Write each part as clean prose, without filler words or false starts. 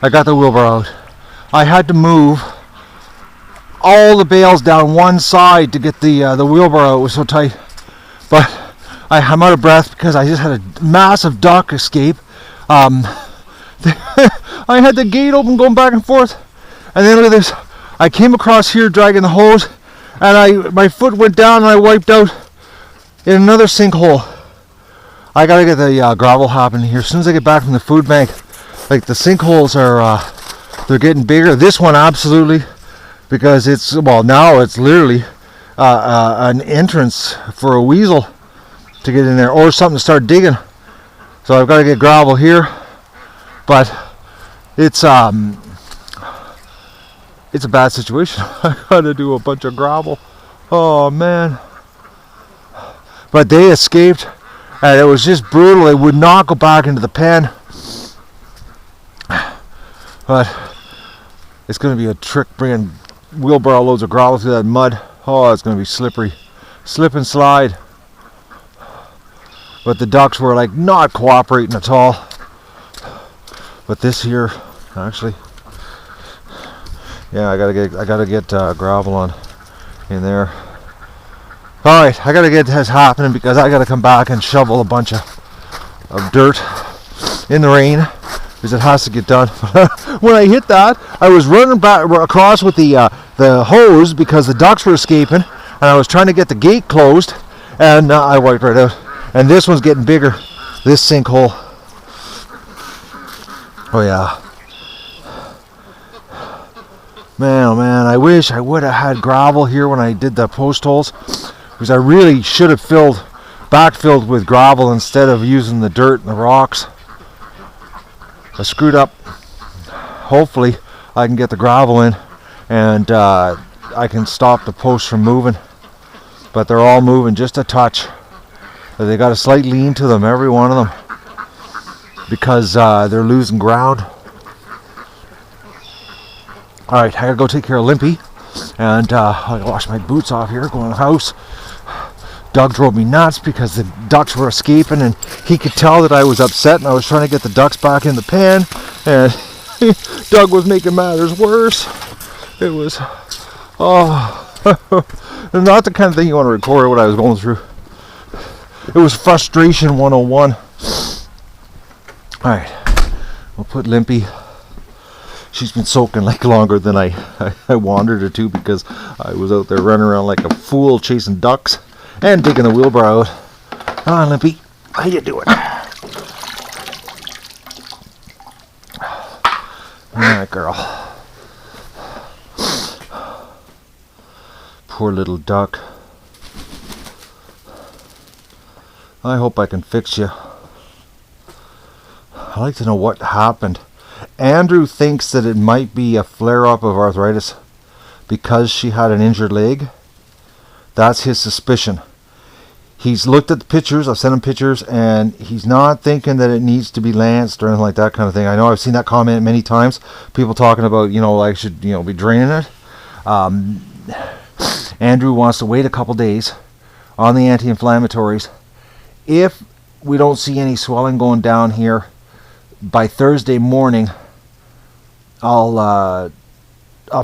I got the wheelbarrow out. I had to move all the bales down one side to get the wheelbarrow. It was so tight. But I'm out of breath because I just had a massive duck escape. I had the gate open going back and forth. And then look at this. I came across here dragging the hose, and my foot went down and I wiped out in another sinkhole. I gotta get the gravel happening here. As soon as I get back from the food bank, like the sinkholes are, they're getting bigger. This one absolutely, because now it's literally an entrance for a weasel to get in there, or something to start digging. So I've got to get gravel here, but it's a bad situation. I got to do a bunch of gravel. Oh man! But they escaped, and it was just brutal. It would not go back into the pen. But it's going to be a trick bringing wheelbarrow loads of gravel through that mud. Oh, it's going to be slippery. Slip and slide. But the ducks were like not cooperating at all. But this here, actually, yeah, I gotta get gravel on in there. All right, I gotta get this happening because I gotta come back and shovel a bunch of dirt in the rain because it has to get done. When I hit that, I was running back across with the hose because the ducks were escaping, and I was trying to get the gate closed, and I wiped right out. And this one's getting bigger, this sinkhole. Oh yeah. Man, oh man, I wish I would have had gravel here when I did the post holes, because I really should have backfilled with gravel instead of using the dirt and the rocks. I screwed up. Hopefully I can get the gravel in, and I can stop the posts from moving. But they're all moving just a touch. They got a slight lean to them, every one of them, because they're losing ground. Alright, I gotta go take care of Limpy, and I gotta wash my boots off here, go in the house. Doug drove me nuts because the ducks were escaping, and he could tell that I was upset, and I was trying to get the ducks back in the pen, and Doug was making matters worse. It was, not the kind of thing you want to record what I was going through. It was frustration 101. Alright, we'll put Limpy. She's been soaking like longer than I wanted her to, because I was out there running around like a fool chasing ducks and digging the wheelbarrow out. Come on, Limpy. How you doing? Alright, girl. Poor little duck. I hope I can fix you. I'd like to know what happened. Andrew thinks that it might be a flare-up of arthritis because she had an injured leg. That's his suspicion. He's looked at the pictures. I've sent him pictures, and he's not thinking that it needs to be lanced or anything like that kind of thing. I know I've seen that comment many times. People talking about, I should, be draining it. Andrew wants to wait a couple days on the anti-inflammatories. If we don't see any swelling going down here by Thursday morning, I'll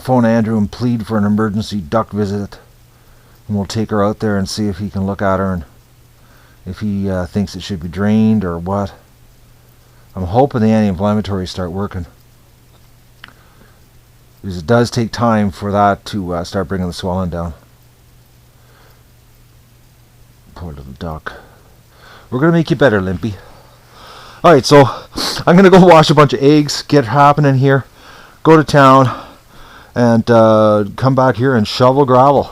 phone Andrew and plead for an emergency duck visit, and we'll take her out there and see if he can look at her and if he thinks it should be drained or what. I'm hoping the anti-inflammatories start working, because it does take time for that to start bringing the swelling down. Poor little duck. We're going to make you better, Limpy. Alright, so I'm going to go wash a bunch of eggs, get happening here, go to town, and come back here and shovel gravel.